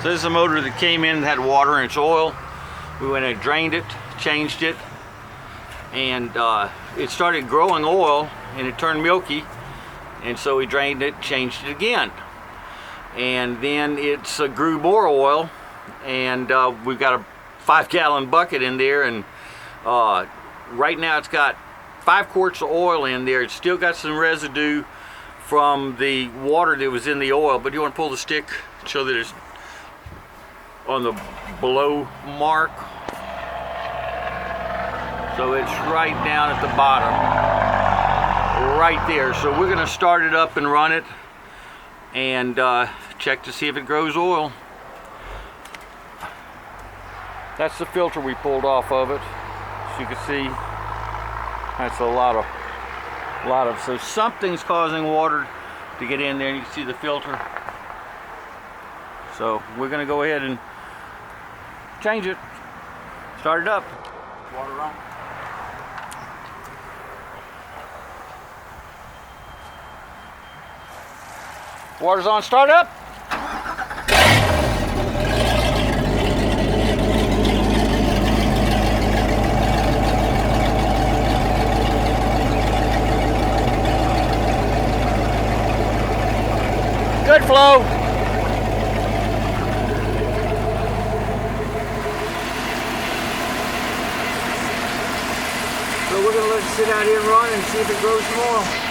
So this is a motor that came in that had water in its oil. We went and drained it, changed it, and it started growing oil and it turned milky, and so we drained it, changed it again, and then it's grew more oil, and we've got a 5-gallon bucket in there, and right now it's got 5 quarts of oil in there. It's still got some residue from the water that was in the oil, but you want to pull the stick, show that it's on the below mark. So it's right down at the bottom, right there. So we're going to start it up and run it and check to see if it grows oil. That's the filter we pulled off of it. As you can see, that's a lot of, so something's causing water to get in there, and you can see the filter. So we're going to go ahead and change it, start it up. Water on. Water's on, start up. Good flow. So we're going to let it sit out here and run and see if it grows some oil.